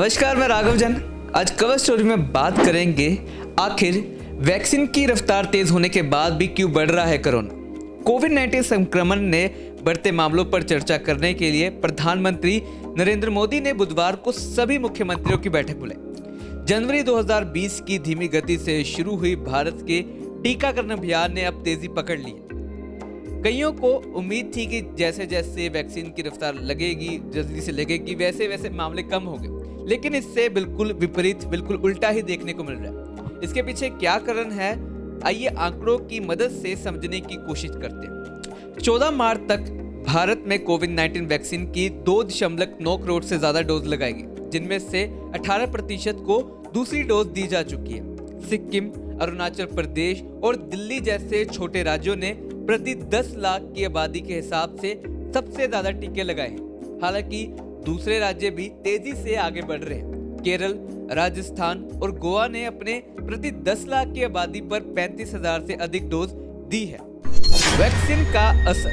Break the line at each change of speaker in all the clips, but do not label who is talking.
नमस्कार, मैं राघव जैन। आज कवर स्टोरी में बात करेंगे आखिर वैक्सीन की रफ्तार तेज होने के बाद भी क्यों बढ़ रहा है कोरोना। कोविड-19 संक्रमण ने बढ़ते मामलों पर चर्चा करने के लिए प्रधानमंत्री नरेंद्र मोदी ने बुधवार को सभी मुख्यमंत्रियों की बैठक बुलाई। जनवरी 2020 की धीमी गति से शुरू हुई भारत के टीकाकरण अभियान ने अब तेजी पकड़ ली है। कईयों को उम्मीद थी कि जैसे जैसे वैक्सीन की रफ्तार जल्दी से लगेगी, वैसे वैसे मामले कम होंगे, लेकिन इससे बिल्कुल विपरीत, बिल्कुल उल्टा ही देखने को मिल रहा है। इसके पीछे क्या कारण है, आइए आंकड़ों की मदद से समझने की कोशिश करते हैं। 14 मार्च तक भारत में कोविड-19 वैक्सीन की 2.9 करोड़ से ज्यादा डोज लगाई गई, जिनमें से 18% को दूसरी डोज दी जा चुकी है। सिक्किम, अरुणाचल प्रदेश और दिल्ली जैसे छोटे राज्यों ने प्रति 10 लाख की आबादी के हिसाब से सबसे ज्यादा टीके लगाए हैं। हालांकि दूसरे राज्य भी तेजी से आगे बढ़ रहे हैं। केरल, राजस्थान और गोवा ने अपने प्रति 10 लाख की आबादी पर 35,000 से अधिक डोज दी है। वैक्सीन का असर,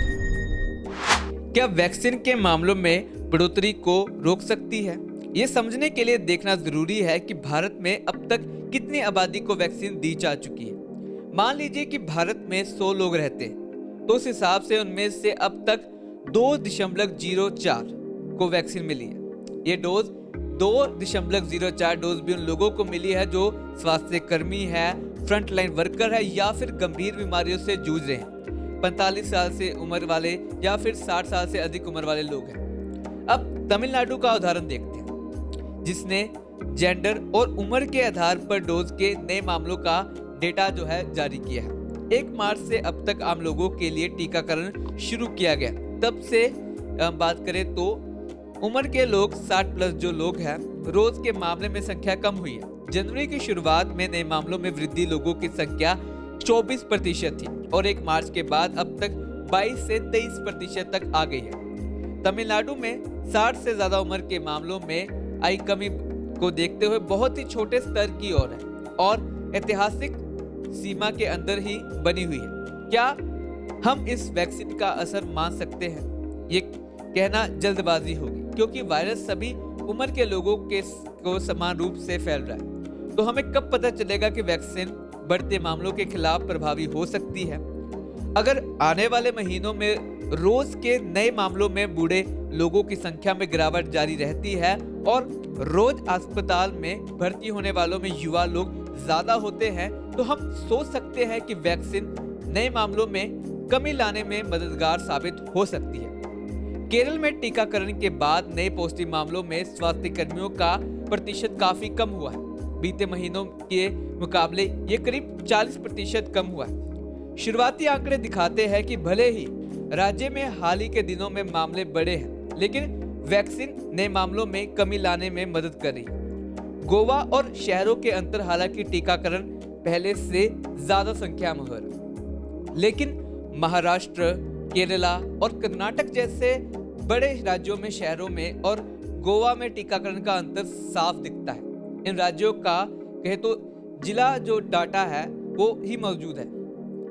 क्या वैक्सीन के मामलों में बढ़ोतरी को रोक सकती है? ये समझने के लिए देखना जरूरी है कि भारत में अब तक कितनी आबादी को वैक्सीन दी जा चुकी है। मान लीजिए कि भारत में 100 लोग रहते हैं, तो उस हिसाब से उनमें से अब तक 2.04 को वैक्सीन मिली है। ये डोज 2.04 डोज भी उन लोगों को मिली है जो स्वास्थ्य कर्मी है, फ्रंट लाइन वर्कर है या फिर गंभीर बीमारियों से जूझ रहे हैं, 45 साल से उम्र वाले या फिर 60 साल से अधिक उम्र वाले लोग हैं। अब तमिलनाडु का उदाहरण देखते हैं, जिसने जेंडर और उम्र के आधार पर डोज के नए मामलों का डेटा जारी किया है। 1 मार्च से अब तक आम लोगों के लिए टीकाकरण शुरू किया गया। तब से बात करें तो उम्र के लोग 60 प्लस जो लोग हैं, रोज के मामले में संख्या कम हुई है। जनवरी की शुरुआत में नए मामलों में वृद्धि लोगों की संख्या 24% थी और 1 मार्च के बाद अब तक 22 से 23% तक आ गई है। तमिलनाडु में 60 से ज्यादा उम्र के मामलों में आई कमी को देखते हुए बहुत ही छोटे स्तर की ओर है और ऐतिहासिक सीमा के अंदर ही बनी हुई है। क्या हम इस वैक्सीन का असर मान सकते हैं? ये कहना जल्दबाजी होगी, क्योंकि वायरस सभी उम्र के लोगों को समान रूप से फैल रहा है। तो हमें कब पता चलेगा कि वैक्सीन बढ़ते मामलों के खिलाफ प्रभावी हो सकती है? अगर आने वाले महीनों में रोज के नए मामलों में बूढ़े लोगों की संख्या में गिरावट जारी रहती है और रोज अस्पताल में भर्ती होने वालों में युवा लोग ज्यादा होते हैं, तो हम सोच सकते हैं कि वैक्सीन नए मामलों में कमी लाने में मददगार साबित हो सकती है। केरल में टीकाकरण के बाद नए पॉजिटिव मामलों में स्वास्थ्य कर्मियों का प्रतिशत काफी कम हुआ है। बीते महीनों के मुकाबले ये करीब 40% कम हुआ है। शुरुआती आंकड़े दिखाते हैं कि भले ही राज्य में हाल ही के दिनों में मामले बढ़े हैं, लेकिन वैक्सीन नए मामलों में कमी लाने में मदद कर रही है। गोवा और शहरों के अंतर हालांकि टीकाकरण पहले से ज्यादा संख्या में हो रहा है, लेकिन महाराष्ट्र, केरला और कर्नाटक जैसे बड़े राज्यों में, शहरों में और गोवा में टीकाकरण का अंतर साफ दिखता है। इन राज्यों का कहे तो जिला जो डाटा है वो ही मौजूद है।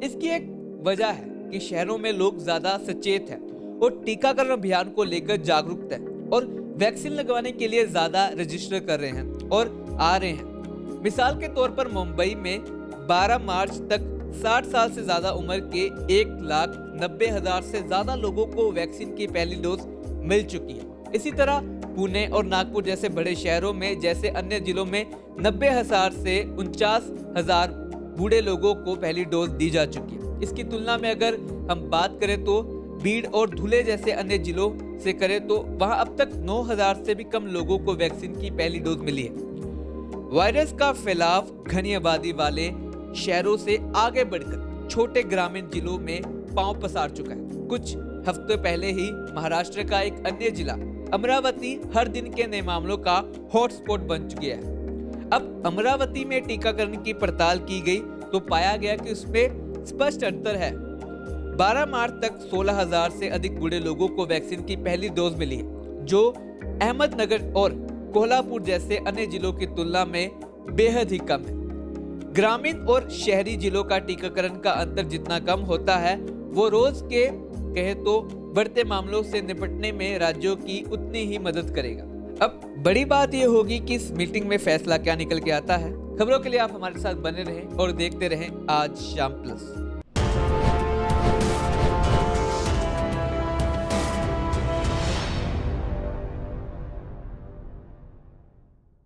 इसकी एक वजह है कि शहरों में लोग ज्यादा सचेत हैं और टीकाकरण अभियान को लेकर जागरूक हैं और वैक्सीन लगवाने के लिए ज्यादा रजिस्टर कर रहे हैं और आ रहे हैं। मिसाल के तौर पर मुंबई में 12 मार्च तक 60 साल से ज्यादा उम्र के 1,90,000 से ज्यादा लोगों को वैक्सीन की पहली डोज मिल चुकी है। इसी तरह पुणे और नागपुर जैसे बड़े शहरों में जैसे अन्य जिलों में 90,000 से 49,000 बूढ़े लोगों को पहली डोज दी जा चुकी है। इसकी तुलना में अगर हम बात करें तो बीड़ और धुले जैसे अन्य जिलों से करें तो वहां अब तक 9,000 से भी कम लोगों को वैक्सीन की पहली डोज मिली है। वायरस का फैलाव घनी आबादी वाले शहरों से आगे बढ़कर छोटे ग्रामीण जिलों में पांव पसार चुका है। कुछ हफ्ते पहले ही महाराष्ट्र का एक अन्य जिला अमरावती हर दिन के नए मामलों का हॉटस्पॉट बन गया है। अब अमरावती में टीकाकरण की पड़ताल की गई तो पाया गया कि उसमें स्पष्ट अंतर है। 12 मार्च तक 16,000 से अधिक बूढ़े लोगों को वैक्सीन की पहली डोज मिली है, जो अहमदनगर और कोल्हापुर जैसे अन्य जिलों की तुलना में बेहद ही कम है। ग्रामीण और शहरी जिलों का टीकाकरण का अंतर जितना कम होता है, वो रोज के कहे तो बढ़ते मामलों से निपटने में राज्यों की उतनी ही मदद करेगा। अब बड़ी बात यह होगी कि इस मीटिंग में फैसला क्या निकल के आता है। खबरों के लिए आप हमारे साथ बने रहें और देखते रहें आज शाम प्लस।